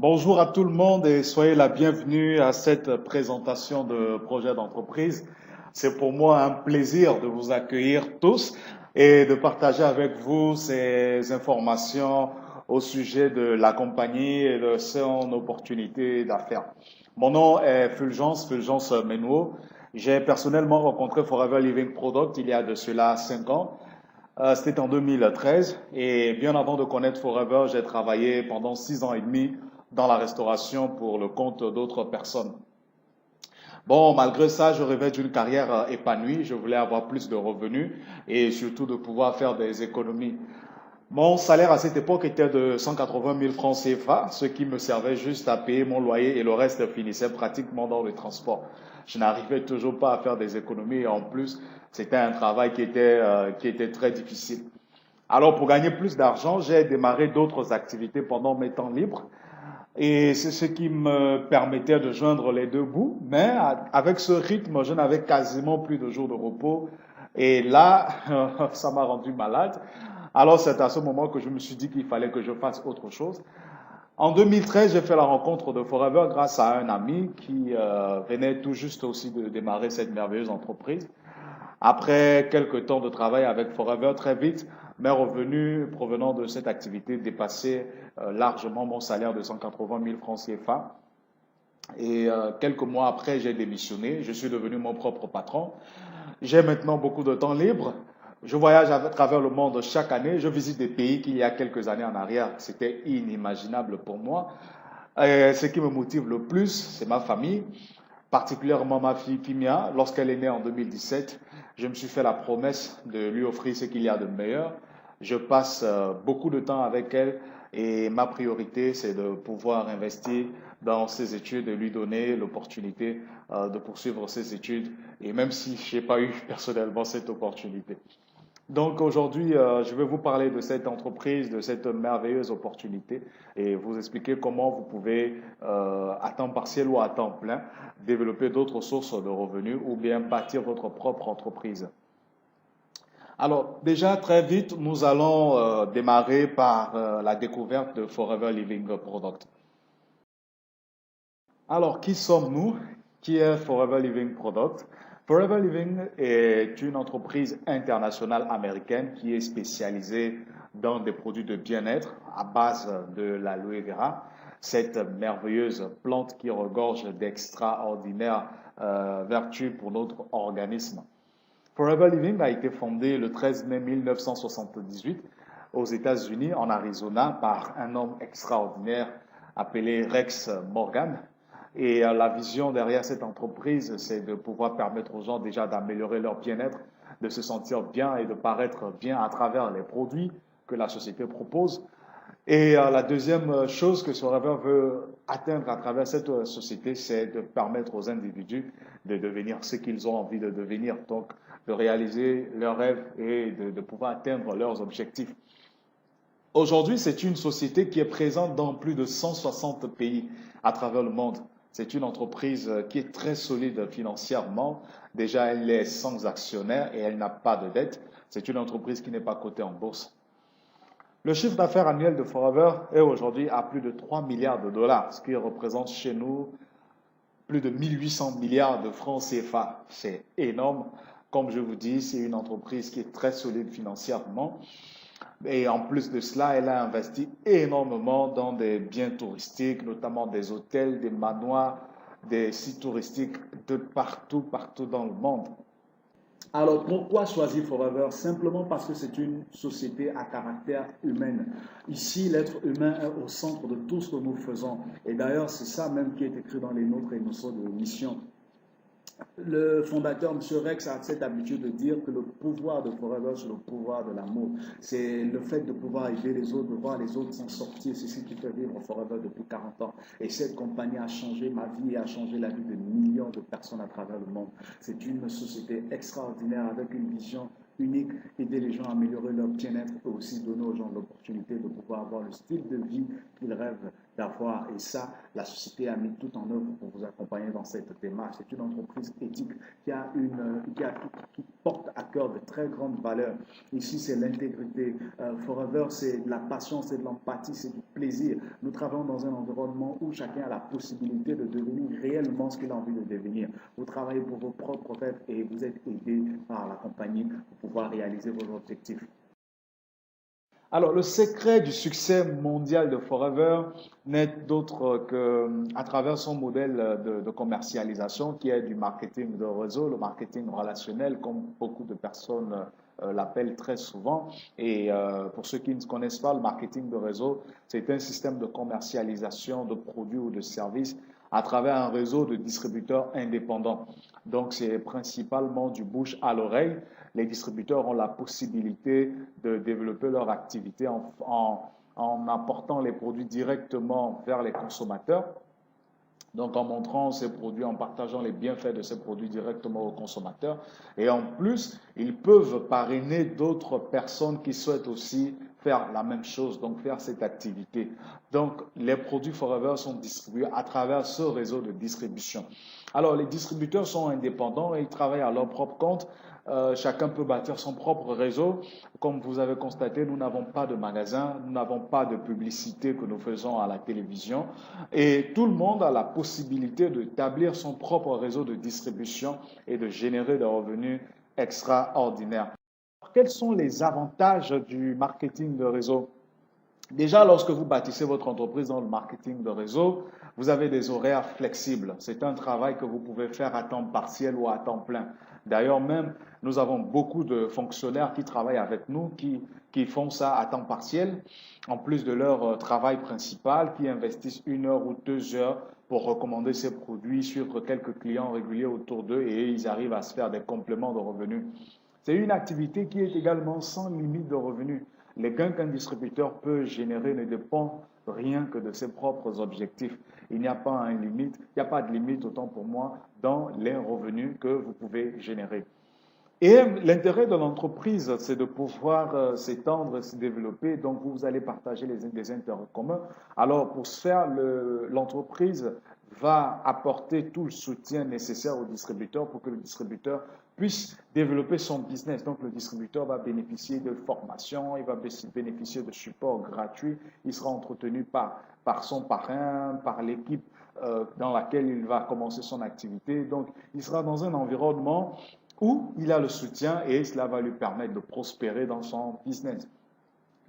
Bonjour à tout le monde et soyez la bienvenue à cette présentation de projet d'entreprise. C'est pour moi un plaisir de vous accueillir tous et de partager avec vous ces informations au sujet de la compagnie et de son opportunité d'affaires. Mon nom est Fulgence Menouo. J'ai personnellement rencontré Forever Living Product il y a de cela 5 ans. C'était en 2013 et bien avant de connaître Forever, j'ai travaillé pendant 6 ans et demi dans la restauration pour le compte d'autres personnes. Bon, malgré ça, je rêvais d'une carrière épanouie. Je voulais avoir plus de revenus et surtout de pouvoir faire des économies. Mon salaire à cette époque était de 180 000 francs CFA, ce qui me servait juste à payer mon loyer et le reste finissait pratiquement dans le transport. Je n'arrivais toujours pas à faire des économies et en plus, c'était un travail qui était très difficile. Alors, pour gagner plus d'argent, j'ai démarré d'autres activités pendant mes temps libres et c'est ce qui me permettait de joindre les deux bouts. Mais avec ce rythme, je n'avais quasiment plus de jours de repos. Et là, ça m'a rendu malade. Alors c'est à ce moment que je me suis dit qu'il fallait que je fasse autre chose. En 2013, j'ai fait la rencontre de Forever grâce à un ami qui venait tout juste aussi de démarrer cette merveilleuse entreprise. Après quelques temps de travail avec Forever, très vite, mes revenus provenant de cette activité dépassaient largement mon salaire de 180 000 francs CFA. Et quelques mois après, j'ai démissionné. Je suis devenu mon propre patron. J'ai maintenant beaucoup de temps libre. Je voyage à travers le monde chaque année. Je visite des pays qu'il y a quelques années en arrière, c'était inimaginable pour moi. Et ce qui me motive le plus, c'est ma famille, particulièrement ma fille Kimia. Lorsqu'elle est née en 2017, je me suis fait la promesse de lui offrir ce qu'il y a de meilleur. Je passe beaucoup de temps avec elle et ma priorité, c'est de pouvoir investir dans ses études et lui donner l'opportunité de poursuivre ses études. Et même si je n'ai pas eu personnellement cette opportunité. Donc aujourd'hui, je vais vous parler de cette entreprise, de cette merveilleuse opportunité et vous expliquer comment vous pouvez, à temps partiel ou à temps plein, développer d'autres sources de revenus ou bien bâtir votre propre entreprise. Alors déjà, très vite, nous allons démarrer par la découverte de Forever Living Product. Alors, qui sommes-nous? Qui est Forever Living Product? Forever Living est une entreprise internationale américaine qui est spécialisée dans des produits de bien-être à base de l'aloe vera, cette merveilleuse plante qui regorge d'extraordinaires vertus pour notre organisme. Forever Living a été fondé le 13 mai 1978 aux États-Unis, en Arizona, par un homme extraordinaire appelé Rex Morgan. Et la vision derrière cette entreprise, c'est de pouvoir permettre aux gens déjà d'améliorer leur bien-être, de se sentir bien et de paraître bien à travers les produits que la société propose. Et la deuxième chose que Forever veut atteindre à travers cette société, c'est de permettre aux individus de devenir ce qu'ils ont envie de devenir, donc de réaliser leurs rêves et de pouvoir atteindre leurs objectifs. Aujourd'hui, c'est une société qui est présente dans plus de 160 pays à travers le monde. C'est une entreprise qui est très solide financièrement. Déjà, elle est sans actionnaire et elle n'a pas de dette. C'est une entreprise qui n'est pas cotée en bourse. Le chiffre d'affaires annuel de Forever est aujourd'hui à plus de 3 milliards de dollars, ce qui représente chez nous plus de 1800 milliards de francs CFA. C'est énorme. Comme je vous dis, c'est une entreprise qui est très solide financièrement. Et en plus de cela, elle a investi énormément dans des biens touristiques, notamment des hôtels, des manoirs, des sites touristiques de partout, partout dans le monde. Alors, pourquoi choisir Forever? Simplement parce que c'est une société à caractère humain. Ici, l'être humain est au centre de tout ce que nous faisons. Et d'ailleurs, c'est ça même qui est écrit dans les nôtres et nos de mission. Le fondateur, M. Rex, a cette habitude de dire que le pouvoir de Forever, c'est le pouvoir de l'amour. C'est le fait de pouvoir aider les autres, de voir les autres s'en sortir. C'est ce qui fait vivre Forever depuis 40 ans. Et cette compagnie a changé ma vie et a changé la vie de millions de personnes à travers le monde. C'est une société extraordinaire avec une vision unique, aider les gens à améliorer leur bien-être et aussi donner aux gens l'opportunité de pouvoir avoir le style de vie qu'ils rêvent d'avoir. Et ça, la société a mis tout en œuvre pour vous accompagner dans cette démarche. C'est une entreprise éthique qui porte à cœur de très grandes valeurs. Ici, c'est l'intégrité. Forever, c'est de la passion, c'est de l'empathie, c'est du plaisir. Nous travaillons dans un environnement où chacun a la possibilité de devenir réellement ce qu'il a envie de devenir. Vous travaillez pour vos propres rêves et vous êtes aidé par la compagnie pour pouvoir réaliser vos objectifs. Alors, le secret du succès mondial de Forever n'est d'autre qu'à travers son modèle de commercialisation qui est du marketing de réseau, le marketing relationnel, comme beaucoup de personnes l'appellent très souvent. Et pour ceux qui ne connaissent pas, le marketing de réseau, c'est un système de commercialisation de produits ou de services à travers un réseau de distributeurs indépendants. Donc, c'est principalement du bouche à l'oreille. Les distributeurs ont la possibilité de développer leur activité en apportant les produits directement vers les consommateurs. Donc en montrant ces produits, en partageant les bienfaits de ces produits directement aux consommateurs. Et en plus, ils peuvent parrainer d'autres personnes qui souhaitent aussi faire la même chose, donc faire cette activité. Donc les produits Forever sont distribués à travers ce réseau de distribution. Alors les distributeurs sont indépendants et ils travaillent à leur propre compte. Chacun peut bâtir son propre réseau. Comme vous avez constaté, nous n'avons pas de magasin, nous n'avons pas de publicité que nous faisons à la télévision. Et tout le monde a la possibilité d'établir son propre réseau de distribution et de générer des revenus extraordinaires. Quels sont les avantages du marketing de réseau? Déjà, lorsque vous bâtissez votre entreprise dans le marketing de réseau, vous avez des horaires flexibles. C'est un travail que vous pouvez faire à temps partiel ou à temps plein. D'ailleurs, même, nous avons beaucoup de fonctionnaires qui travaillent avec nous, qui font ça à temps partiel, en plus de leur travail principal, qui investissent 1 heure ou 2 heures pour recommander ces produits, suivre quelques clients réguliers autour d'eux et ils arrivent à se faire des compléments de revenus. C'est une activité qui est également sans limite de revenus. Les gains qu'un distributeur peut générer ne dépendent rien que de ses propres objectifs. Il n'y a pas une limite, il n'y a pas de limite, autant pour moi, dans les revenus que vous pouvez générer. Et l'intérêt de l'entreprise, c'est de pouvoir s'étendre, se développer. Donc, vous allez partager des intérêts communs. Alors, pour ce faire, l'entreprise va apporter tout le soutien nécessaire au distributeur pour que le distributeur puisse développer son business. Donc, le distributeur va bénéficier de formation, il va bénéficier de support gratuit, il sera entretenu par son parrain, par l'équipe dans laquelle il va commencer son activité. Donc, il sera dans un environnement où il a le soutien et cela va lui permettre de prospérer dans son business.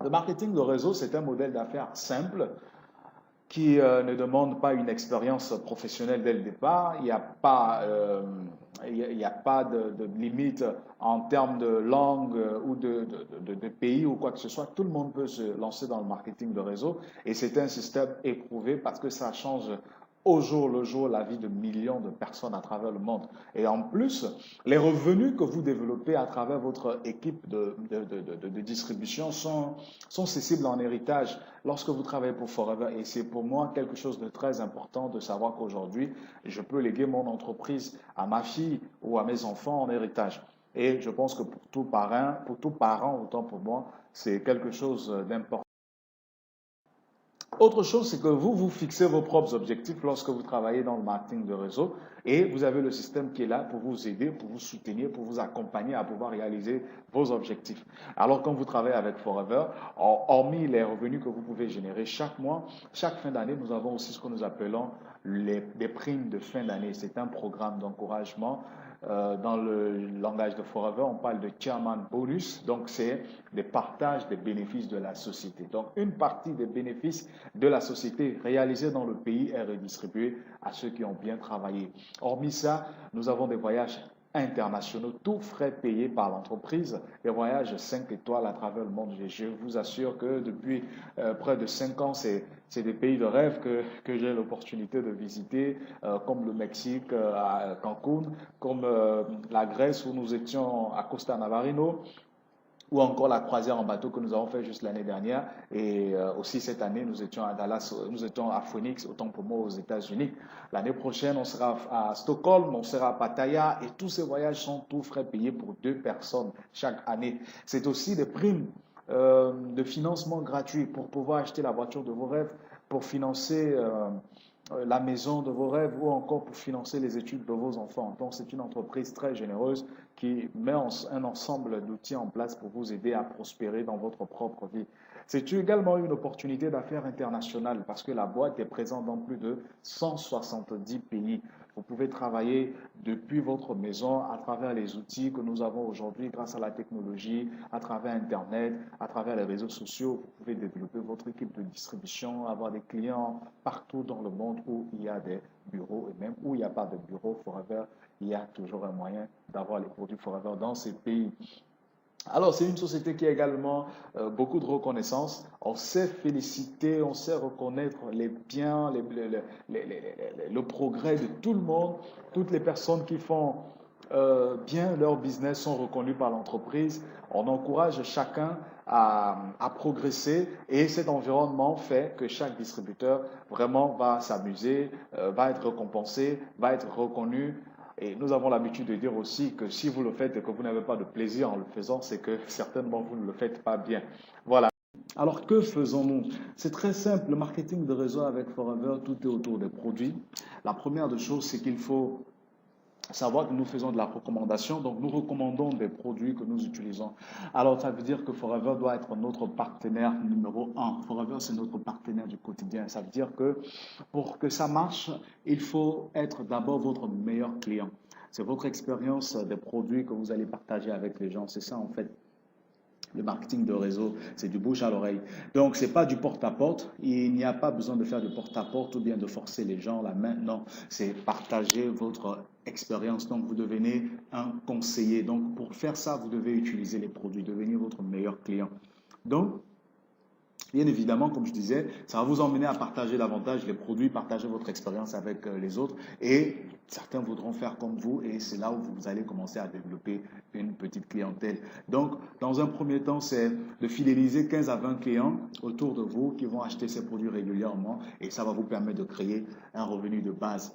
Le marketing de réseau, c'est un modèle d'affaires simple qui ne demande pas une expérience professionnelle dès le départ. Il n'y a pas, de limite en termes de langue ou de pays ou quoi que ce soit. Tout le monde peut se lancer dans le marketing de réseau et c'est un système éprouvé parce que ça change au jour le jour la vie de millions de personnes à travers le monde. Et en plus, les revenus que vous développez à travers votre équipe de distribution sont cessibles en héritage lorsque vous travaillez pour Forever. Et c'est pour moi quelque chose de très important de savoir qu'aujourd'hui, je peux léguer mon entreprise à ma fille ou à mes enfants en héritage. Et je pense que pour tout parent, autant pour moi, c'est quelque chose d'important. Autre chose, c'est que vous fixez vos propres objectifs lorsque vous travaillez dans le marketing de réseau et vous avez le système qui est là pour vous aider, pour vous soutenir, pour vous accompagner à pouvoir réaliser vos objectifs. Alors, quand vous travaillez avec Forever, hormis les revenus que vous pouvez générer chaque mois, chaque fin d'année, nous avons aussi ce que nous appelons des primes de fin d'année. C'est un programme d'encouragement. Dans le langage de Forever, on parle de chairman bonus, donc c'est des partages des bénéfices de la société. Donc une partie des bénéfices de la société réalisés dans le pays est redistribuée à ceux qui ont bien travaillé. Hormis ça, nous avons des voyages internationaux, tous frais payés par l'entreprise, des voyages 5 étoiles à travers le monde. Je vous assure que depuis près de 5 ans, c'est des pays de rêve que j'ai l'opportunité de visiter, comme le Mexique à Cancun, comme la Grèce où nous étions à Costa Navarino, ou encore la croisière en bateau que nous avons fait juste l'année dernière. Et aussi cette année, nous étions à Dallas, nous étions à Phoenix, autant pour moi aux États-Unis. L'année prochaine, on sera à Stockholm, on sera à Pattaya et tous ces voyages sont tous frais payés pour 2 personnes chaque année. C'est aussi des primes de financement gratuit pour pouvoir acheter la voiture de vos rêves pour financer la maison de vos rêves ou encore pour financer les études de vos enfants. Donc, c'est une entreprise très généreuse qui met un ensemble d'outils en place pour vous aider à prospérer dans votre propre vie. C'est également une opportunité d'affaires internationale parce que la boîte est présente dans plus de 170 pays. Vous pouvez travailler depuis votre maison à travers les outils que nous avons aujourd'hui grâce à la technologie, à travers Internet, à travers les réseaux sociaux. Vous pouvez développer votre équipe de distribution, avoir des clients partout dans le monde où il y a des bureaux et même où il n'y a pas de bureau Forever, il y a toujours un moyen d'avoir les produits Forever dans ces pays. Alors, c'est une société qui a également beaucoup de reconnaissance. On sait féliciter, on sait reconnaître les biens, le progrès de tout le monde. Toutes les personnes qui font bien leur business sont reconnues par l'entreprise. On encourage chacun à progresser et cet environnement fait que chaque distributeur vraiment va s'amuser, va être récompensé, va être reconnu. Et nous avons l'habitude de dire aussi que si vous le faites et que vous n'avez pas de plaisir en le faisant, c'est que certainement vous ne le faites pas bien. Voilà. Alors que faisons-nous? C'est très simple, le marketing de réseau avec Forever, tout est autour des produits. La première des choses, c'est qu'il faut savoir que nous faisons de la recommandation, donc nous recommandons des produits que nous utilisons. Alors ça veut dire que Forever doit être notre partenaire numéro un. Forever, c'est notre partenaire du quotidien. Ça veut dire que pour que ça marche, il faut être d'abord votre meilleur client. C'est votre expérience des produits que vous allez partager avec les gens. C'est ça en fait. Le marketing de réseau, c'est du bouche à l'oreille. Donc, ce n'est pas du porte-à-porte. Il n'y a pas besoin de faire du porte-à-porte ou bien de forcer les gens la main. Non, c'est partager votre expérience. Donc, vous devenez un conseiller. Donc, pour faire ça, vous devez utiliser les produits, devenir votre meilleur client. Donc, bien évidemment, comme je disais, ça va vous emmener à partager davantage les produits, partager votre expérience avec les autres et certains voudront faire comme vous et c'est là où vous allez commencer à développer une petite clientèle. Donc, dans un premier temps, c'est de fidéliser 15 à 20 clients autour de vous qui vont acheter ces produits régulièrement et ça va vous permettre de créer un revenu de base.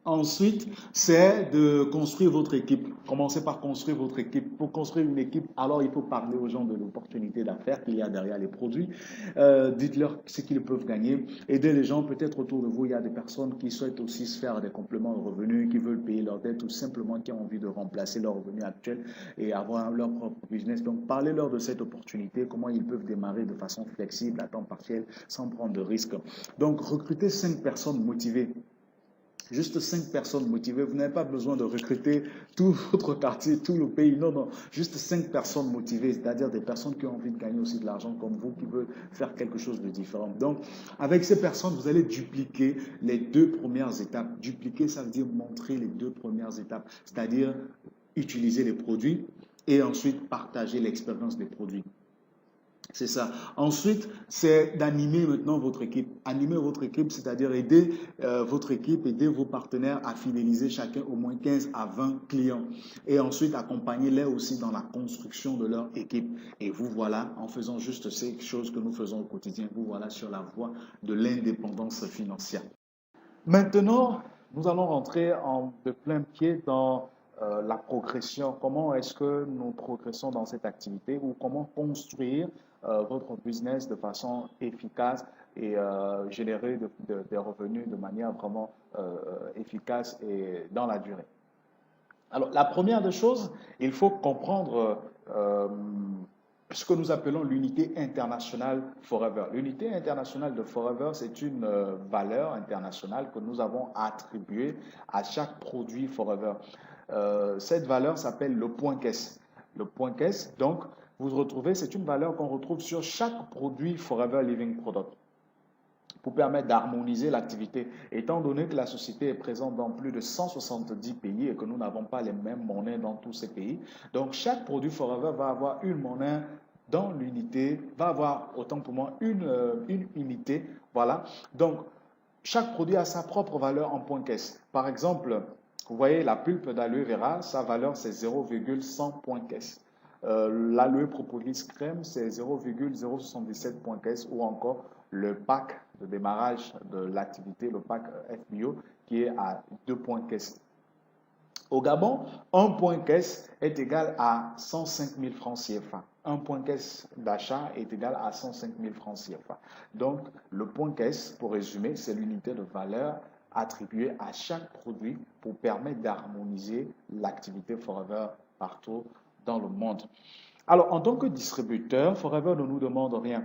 Ensuite, c'est de construire votre équipe. Commencez par construire votre équipe. Pour construire une équipe, alors il faut parler aux gens de l'opportunité d'affaires qu'il y a derrière les produits. Dites-leur ce qu'ils peuvent gagner. Aidez les gens. Peut-être autour de vous, il y a des personnes qui souhaitent aussi se faire des compléments de revenus, qui veulent payer leurs dettes ou simplement qui ont envie de remplacer leur revenu actuel et avoir leur propre business. Donc, parlez-leur de cette opportunité, comment ils peuvent démarrer de façon flexible, à temps partiel, sans prendre de risques. Donc, recrutez 5 personnes motivées. Juste 5 personnes motivées. Vous n'avez pas besoin de recruter tout votre quartier, tout le pays. Non, non. Juste 5 personnes motivées, c'est-à-dire des personnes qui ont envie de gagner aussi de l'argent comme vous, qui veulent faire quelque chose de différent. Donc, avec ces personnes, vous allez dupliquer les 2 premières étapes. Dupliquer, ça veut dire montrer les 2 premières étapes, c'est-à-dire utiliser les produits et ensuite partager l'expérience des produits. C'est ça. Ensuite, c'est d'animer maintenant votre équipe. Animer votre équipe, c'est-à-dire aider votre équipe, aider vos partenaires à fidéliser chacun au moins 15 à 20 clients. Et ensuite, accompagner-les aussi dans la construction de leur équipe. Et vous voilà, en faisant juste ces choses que nous faisons au quotidien, vous voilà sur la voie de l'indépendance financière. Maintenant, nous allons rentrer de plein pied dans la progression. Comment est-ce que nous progressons dans cette activité ou comment construire votre business de façon efficace et générer des revenus de manière vraiment efficace et dans la durée. Alors, la première des choses, il faut comprendre ce que nous appelons l'unité internationale Forever. L'unité internationale de Forever, c'est une valeur internationale que nous avons attribuée à chaque produit Forever. Cette valeur s'appelle le point caisse. Le point caisse, donc, vous retrouvez, c'est une valeur qu'on retrouve sur chaque produit Forever Living Product pour permettre d'harmoniser l'activité. Étant donné que la société est présente dans plus de 170 pays et que nous n'avons pas les mêmes monnaies dans tous ces pays, donc chaque produit Forever va avoir une monnaie dans l'unité, va avoir autant pour moi une unité. Voilà. Donc, chaque produit a sa propre valeur en point caisse. Par exemple, vous voyez la pulpe d'aloe vera, sa valeur c'est 0,100 point caisse. L'aloe propolis crème, c'est 0,077 point caisse ou encore le pack de démarrage de l'activité, le pack FBO, qui est à 2 points caisse. Au Gabon, un point caisse est égal à 105 000 francs CFA. Un point caisse d'achat est égal à 105 000 francs CFA. Donc, le point caisse, pour résumer, c'est l'unité de valeur attribuée à chaque produit pour permettre d'harmoniser l'activité Forever partout dans le monde. Alors, en tant que distributeur, Forever ne nous demande rien.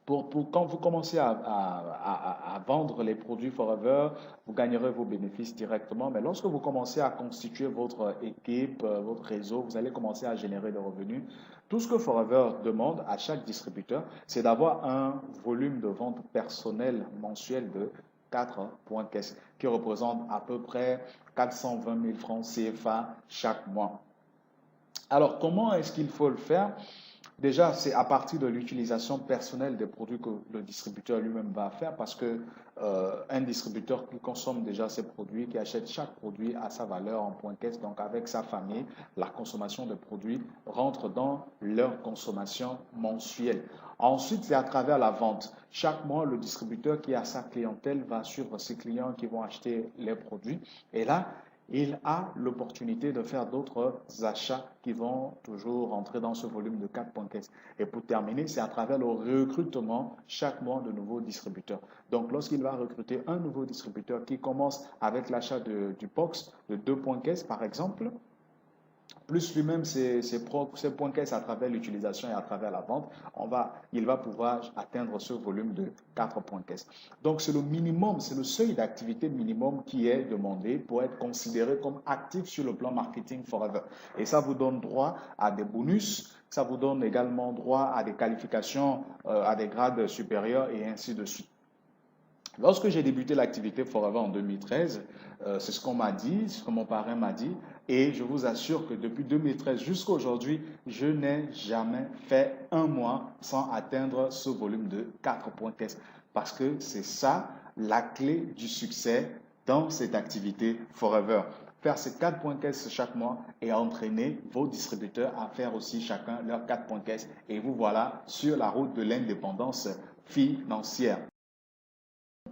Quand vous commencez à vendre les produits Forever, vous gagnerez vos bénéfices directement. Mais lorsque vous commencez à constituer votre équipe, votre réseau, vous allez commencer à générer des revenus. Tout ce que Forever demande à chaque distributeur, c'est d'avoir un volume de vente personnel mensuel de 4 points caisse, qui représente à peu près 420 000 francs CFA chaque mois. Alors, comment est-ce qu'il faut le faire? Déjà, c'est à partir de l'utilisation personnelle des produits que le distributeur lui-même va faire parce que un distributeur qui consomme déjà ses produits, qui achète chaque produit à sa valeur en point caisse, donc avec sa famille, la consommation de produits rentre dans leur consommation mensuelle. Ensuite, c'est à travers la vente. Chaque mois, le distributeur qui a sa clientèle va suivre ses clients qui vont acheter les produits. Et là, il a l'opportunité de faire d'autres achats qui vont toujours rentrer dans ce volume de 4 points caisse. Et pour terminer, c'est à travers le recrutement chaque mois de nouveaux distributeurs. Donc, lorsqu'il va recruter un nouveau distributeur qui commence avec l'achat du POX de 2 points caisse, par exemple, plus lui-même ses points caisse à travers l'utilisation et à travers la vente, il va pouvoir atteindre ce volume de 4 points caisse. Donc, c'est le minimum, c'est le seuil d'activité minimum qui est demandé pour être considéré comme actif sur le plan marketing Forever. Et ça vous donne droit à des bonus, ça vous donne également droit à des qualifications, à des grades supérieurs et ainsi de suite. Lorsque j'ai débuté l'activité Forever en 2013, c'est ce qu'on m'a dit, ce que mon parrain m'a dit, et je vous assure que depuis 2013 jusqu'à aujourd'hui, je n'ai jamais fait un mois sans atteindre ce volume de 4 points caisse. Parce que c'est ça la clé du succès dans cette activité Forever. Faire ces 4 points caisse chaque mois et entraîner vos distributeurs à faire aussi chacun leurs 4 points caisse. Et vous voilà sur la route de l'indépendance financière.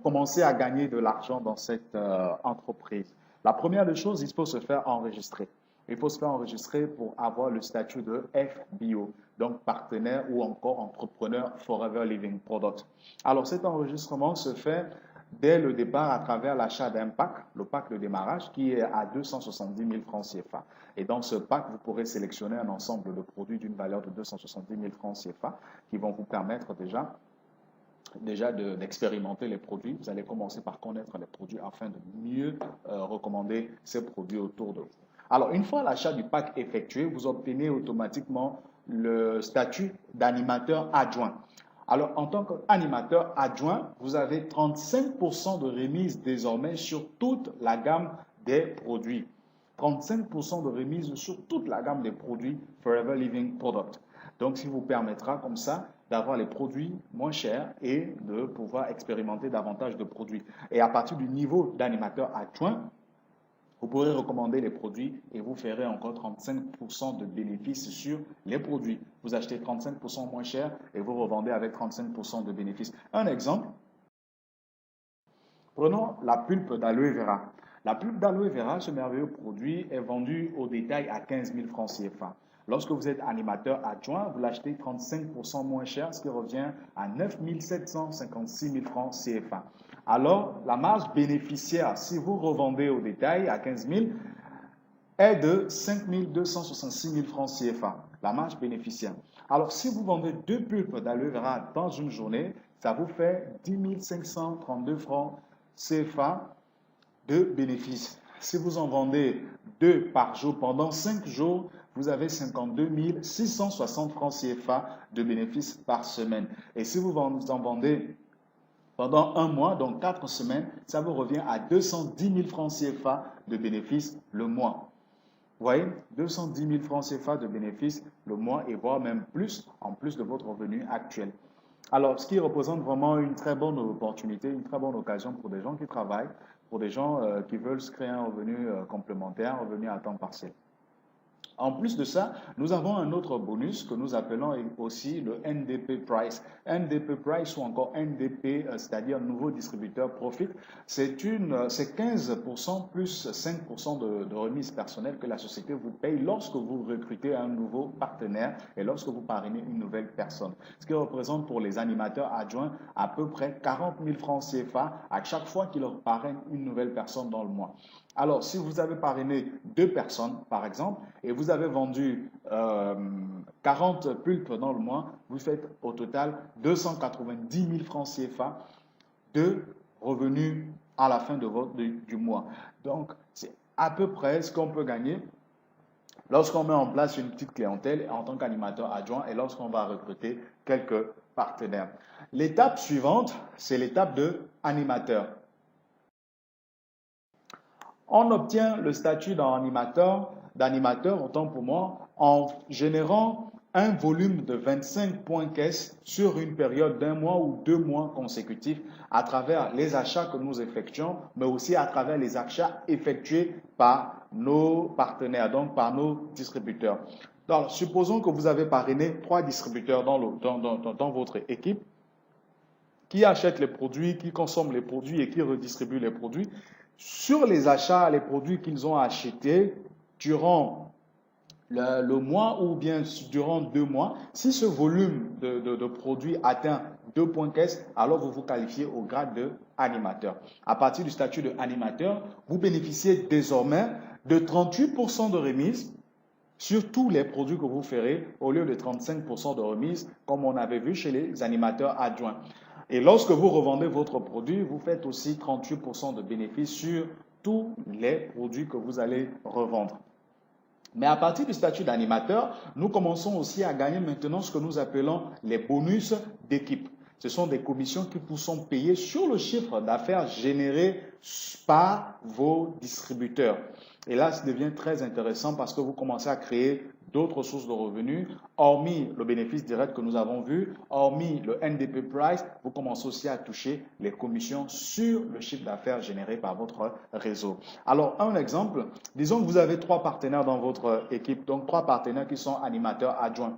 Commencer à gagner de l'argent dans cette entreprise. La première des choses, il faut se faire enregistrer. Il faut se faire enregistrer pour avoir le statut de FBO, donc partenaire ou encore entrepreneur Forever Living Product. Alors cet enregistrement se fait dès le départ à travers l'achat d'un pack, le pack de démarrage qui est à 270 000 francs CFA. Et dans ce pack, vous pourrez sélectionner un ensemble de produits d'une valeur de 270 000 francs CFA qui vont vous permettre déjà d'expérimenter les produits. Vous allez commencer par connaître les produits afin de mieux recommander ces produits autour de vous. Alors, une fois l'achat du pack effectué, vous obtenez automatiquement le statut d'animateur adjoint. Alors, en tant qu'animateur adjoint, vous avez 35% de remise désormais sur toute la gamme des produits. 35% de remise sur toute la gamme des produits Forever Living Product. Donc, ce qui vous permettra comme ça d'avoir les produits moins chers et de pouvoir expérimenter davantage de produits. Et à partir du niveau d'animateur adjoint, vous pourrez recommander les produits et vous ferez encore 35% de bénéfices sur les produits. Vous achetez 35% moins cher et vous revendez avec 35% de bénéfices. Un exemple, prenons la pulpe d'aloe vera. La pulpe d'aloe vera, ce merveilleux produit, est vendu au détail à 15 000 francs CFA. Lorsque vous êtes animateur adjoint, vous l'achetez 35% moins cher, ce qui revient à 9 756 000 francs CFA. Alors, la marge bénéficiaire, si vous revendez au détail à 15 000, est de 5 266 000 francs CFA, la marge bénéficiaire. Alors, si vous vendez 2 pulpes d'aloe vera dans une journée, ça vous fait 10 532 francs CFA de bénéfices. Si vous en vendez 2 par jour pendant 5 jours, vous avez 52 660 francs CFA de bénéfices par semaine. Et si vous en vendez pendant un mois, donc 4 semaines, ça vous revient à 210 000 francs CFA de bénéfices le mois. Vous voyez, 210 000 francs CFA de bénéfices le mois et voire même plus, en plus de votre revenu actuel. Alors, ce qui représente vraiment une très bonne opportunité, une très bonne occasion pour des gens qui travaillent, pour des gens qui veulent se créer un revenu complémentaire, un revenu à temps partiel. En plus de ça, nous avons un autre bonus que nous appelons aussi le NDP Price. NDP Price ou encore NDP, c'est-à-dire nouveau distributeur profit, c'est 15% plus 5% de remise personnelle que la société vous paye lorsque vous recrutez un nouveau partenaire et lorsque vous parrainez une nouvelle personne. Ce qui représente pour les animateurs adjoints à peu près 40 000 francs CFA à chaque fois qu'ils leur parrainent une nouvelle personne dans le mois. Alors, si vous avez parrainé 2 personnes, par exemple, et vous avez vendu 40 pulpes dans le mois, vous faites au total 290 000 francs CFA de revenus à la fin du mois. Donc, c'est à peu près ce qu'on peut gagner lorsqu'on met en place une petite clientèle en tant qu'animateur adjoint et lorsqu'on va recruter quelques partenaires. L'étape suivante, c'est l'étape de animateur. On obtient le statut d'animateur, autant pour moi, en générant un volume de 25 points caisse sur une période d'1 mois ou 2 mois consécutifs à travers les achats que nous effectuons, mais aussi à travers les achats effectués par nos partenaires, donc par nos distributeurs. Donc, supposons que vous avez parrainé 3 distributeurs dans votre équipe qui achètent les produits, qui consomment les produits et qui redistribuent les produits. Sur les achats, les produits qu'ils ont achetés durant le mois ou bien durant 2 mois, si ce volume de produits atteint 2 points caisse, alors vous vous qualifiez au grade d'animateur. À partir du statut d'animateur, vous bénéficiez désormais de 38% de remise sur tous les produits que vous ferez au lieu de 35% de remise comme on avait vu chez les animateurs adjoints. Et lorsque vous revendez votre produit, vous faites aussi 38% de bénéfices sur tous les produits que vous allez revendre. Mais à partir du statut d'animateur, nous commençons aussi à gagner maintenant ce que nous appelons les bonus d'équipe. Ce sont des commissions qui vous sont payées sur le chiffre d'affaires généré par vos distributeurs. Et là, ça devient très intéressant parce que vous commencez à créer d'autres sources de revenus, hormis le bénéfice direct que nous avons vu, hormis le NDP Price, vous commencez aussi à toucher les commissions sur le chiffre d'affaires généré par votre réseau. Alors, un exemple, disons que vous avez 3 partenaires dans votre équipe, donc 3 partenaires qui sont animateurs adjoints,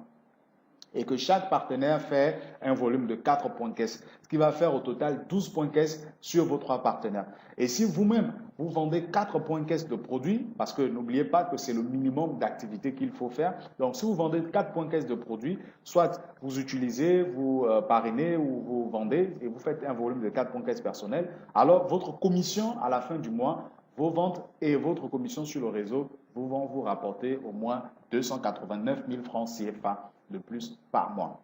et que chaque partenaire fait un volume de 4 points caisse, ce qui va faire au total 12 points caisse sur vos 3 partenaires. Et si vous-même, vous vendez 4 points caisse de produits, parce que n'oubliez pas que c'est le minimum d'activité qu'il faut faire, donc si vous vendez 4 points caisse de produits, soit vous utilisez, vous parrainez ou vous vendez et vous faites un volume de 4 points caisse personnel, alors votre commission à la fin du mois, vos ventes et votre commission sur le réseau vont vous rapporter au moins 289 000 francs CFA de plus par mois.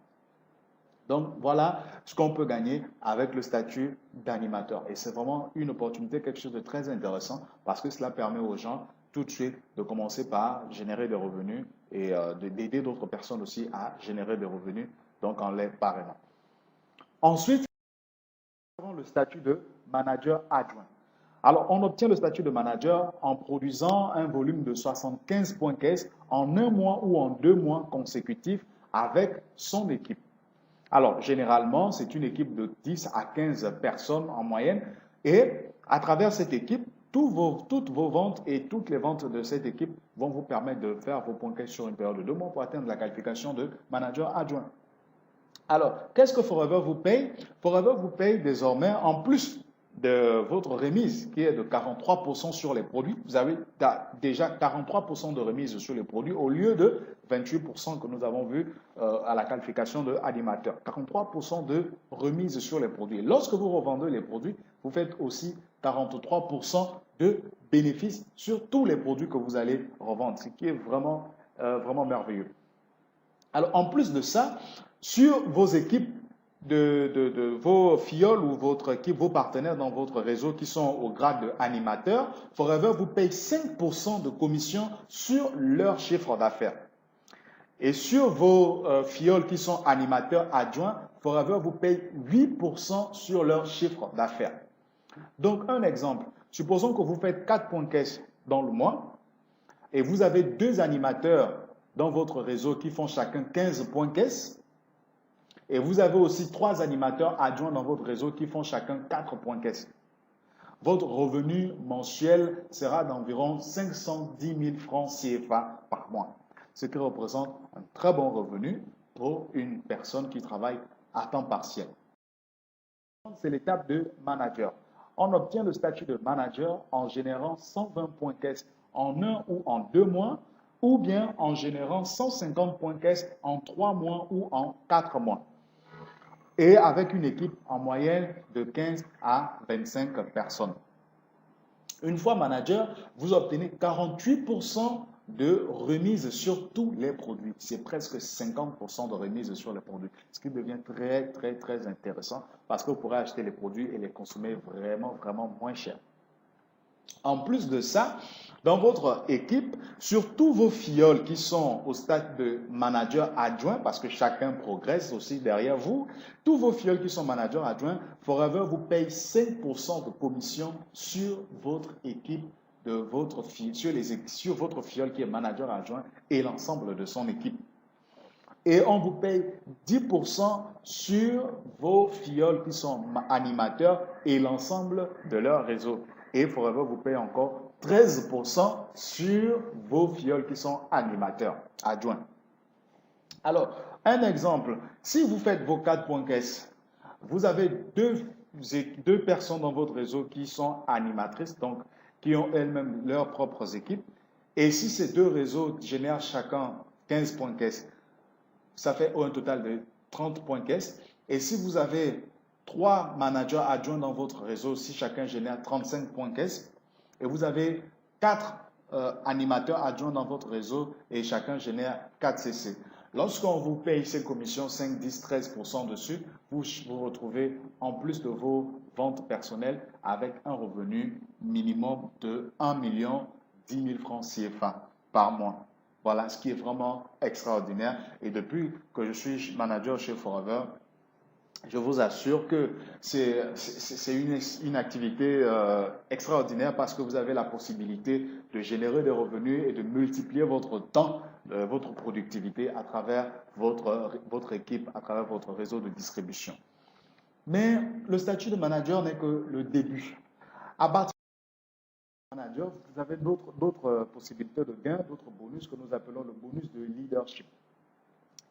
Donc voilà ce qu'on peut gagner avec le statut d'animateur. Et c'est vraiment une opportunité, quelque chose de très intéressant parce que cela permet aux gens tout de suite de commencer par générer des revenus et d'aider d'autres personnes aussi à générer des revenus, donc en les parrainant. Ensuite, nous avons le statut de manager adjoint. Alors, on obtient le statut de manager en produisant un volume de 75 points caisse en 1 mois ou en 2 mois consécutifs avec son équipe. Alors, généralement, c'est une équipe de 10 à 15 personnes en moyenne. Et à travers cette équipe, toutes vos ventes et toutes les ventes de cette équipe vont vous permettre de faire vos points caisse sur une période de 2 mois pour atteindre la qualification de manager adjoint. Alors, qu'est-ce que Forever vous paye? Forever vous paye désormais, en plus de votre remise qui est de 43% sur les produits, vous avez déjà 43% de remise sur les produits au lieu de 28% que nous avons vu à la qualification de animateur. 43% de remise sur les produits. Lorsque vous revendez les produits, vous faites aussi 43% de bénéfices sur tous les produits que vous allez revendre, ce qui est vraiment, vraiment merveilleux. Alors, en plus de ça, sur vos équipes, de vos filleuls ou votre équipe, vos partenaires dans votre réseau qui sont au grade d'animateur, Forever vous paye 5% de commission sur leur chiffre d'affaires. Et sur vos filleuls qui sont animateurs adjoints, Forever vous paye 8% sur leur chiffre d'affaires. Donc, un exemple, supposons que vous faites 4 points caisse dans le mois et vous avez 2 animateurs dans votre réseau qui font chacun 15 points caisse. Et vous avez aussi 3 animateurs adjoints dans votre réseau qui font chacun 4 points caisse. Votre revenu mensuel sera d'environ 510 000 francs CFA par mois. ce qui représente un très bon revenu pour une personne qui travaille à temps partiel. C'est l'étape de manager. On obtient le statut de manager en générant 120 points caisse en 1 ou en 2 mois, ou bien en générant 150 points caisse en 3 mois ou en 4 mois. Et avec une équipe en moyenne de 15 à 25 personnes. Une fois manager, vous obtenez 48% de remise sur tous les produits. C'est presque 50% de remise sur les produits, ce qui devient très intéressant parce que vous pourrez acheter les produits et les consommer vraiment moins cher. En plus de ça, dans votre équipe, sur tous vos filleuls qui sont au stade de manager adjoint, parce que chacun progresse aussi derrière vous, tous vos filleuls qui sont managers adjoints, Forever vous paye 5% de commission sur votre équipe de votre sur votre filleul qui est manager adjoint et l'ensemble de son équipe. Et on vous paye 10% sur vos filleuls qui sont animateurs et l'ensemble de leur réseau. Et Forever vous paye encore 13% sur vos filleuls qui sont animateurs, adjoints. Alors, un exemple, si vous faites vos 4 points caisse, vous avez deux personnes dans votre réseau qui sont animatrices, donc qui ont elles-mêmes leurs propres équipes. Et si ces deux réseaux génèrent chacun 15 points caisse, ça fait un total de 30 points caisse. Et si vous avez 3 managers adjoints dans votre réseau, si chacun génère 35 points caisse, et vous avez 4 animateurs adjoints dans votre réseau et chacun génère 4 CC. Lorsqu'on vous paye ces commissions 5, 10, 13% dessus, vous vous retrouvez en plus de vos ventes personnelles avec un revenu minimum de 1 10 000 francs CFA par mois. Voilà, ce qui est vraiment extraordinaire. Et depuis que je suis manager chez Forever, je vous assure que c'est une activité extraordinaire parce que vous avez la possibilité de générer des revenus et de multiplier votre temps, votre productivité à travers votre équipe, à travers votre réseau de distribution. Mais le statut de manager n'est que le début. À partir de manager, vous avez d'autres possibilités de gain, d'autres bonus que nous appelons le bonus de leadership.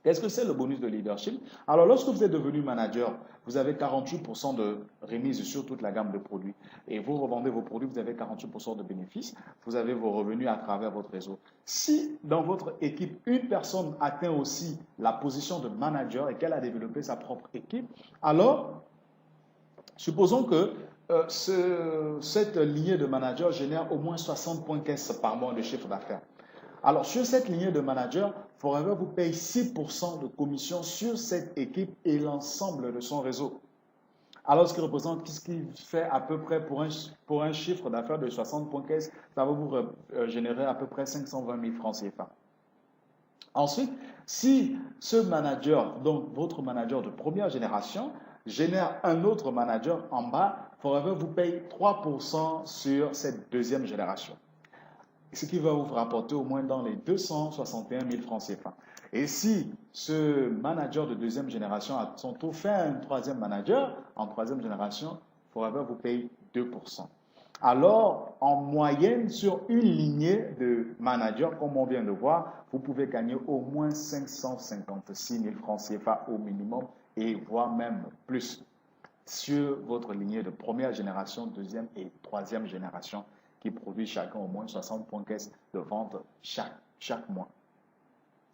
Qu'est-ce que c'est le bonus de leadership? Alors, lorsque vous êtes devenu manager, vous avez 48% de remise sur toute la gamme de produits. Et vous revendez vos produits, vous avez 48% de bénéfices. Vous avez vos revenus à travers votre réseau. Si dans votre équipe, une personne atteint aussi la position de manager et qu'elle a développé sa propre équipe, alors, supposons que cette lignée de manager génère au moins 60 points caisse par mois de chiffre d'affaires. Alors, sur cette lignée de manager, Forever vous paye 6% de commission sur cette équipe et l'ensemble de son réseau. Alors, ce qui fait à peu près pour un chiffre d'affaires de 60 points caisse, ça va vous générer à peu près 520 000 francs CFA. Ensuite, si ce manager, donc votre manager de première génération, génère un autre manager en bas, Forever vous paye 3% sur cette deuxième génération. Ce qui va vous rapporter au moins dans les 261 000 francs CFA. Et si ce manager de deuxième génération a son tour fait un troisième manager, en troisième génération, Forever vous paye 2%. Alors, en moyenne, sur une lignée de manager, comme on vient de voir, vous pouvez gagner au moins 556 000 francs CFA au minimum et voire même plus sur votre lignée de première génération, deuxième et troisième génération qui produit chacun au moins 60 points caisse de vente chaque mois.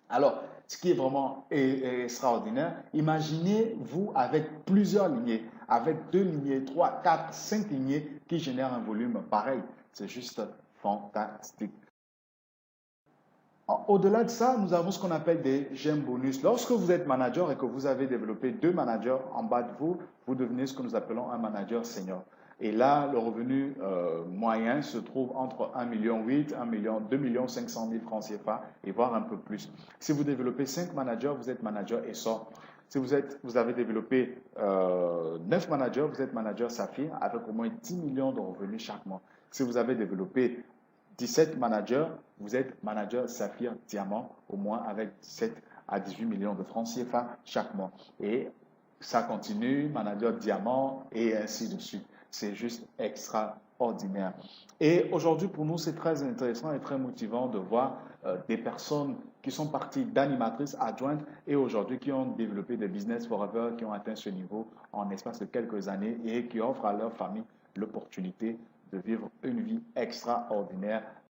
Alors, ce qui est vraiment extraordinaire, imaginez-vous avec plusieurs lignées, avec 2 lignées, 3, 4, 5 lignées qui génèrent un volume pareil. C'est juste fantastique. Au-delà de ça, nous avons ce qu'on appelle des GEM bonus. Lorsque vous êtes manager et que vous avez développé 2 managers en bas de vous, vous devenez ce que nous appelons un manager senior. Et là, le revenu moyen se trouve entre 1,8 million, 2 500 000 francs CFA et voire un peu plus. Si vous développez 5 managers, vous êtes manager essor. Si vous avez développé 9 managers, vous êtes manager saphir avec au moins 10 millions de revenus chaque mois. Si vous avez développé 17 managers, vous êtes manager saphir diamant au moins avec 17 à 18 millions de francs CFA chaque mois. Et ça continue, manager diamant et ainsi de suite. C'est juste extraordinaire. Et aujourd'hui, pour nous, c'est très intéressant et très motivant de voir des personnes qui sont parties d'animatrices adjointes et aujourd'hui qui ont développé des business forever, qui ont atteint ce niveau en espace de quelques années et qui offrent à leur famille l'opportunité de vivre une vie extraordinaire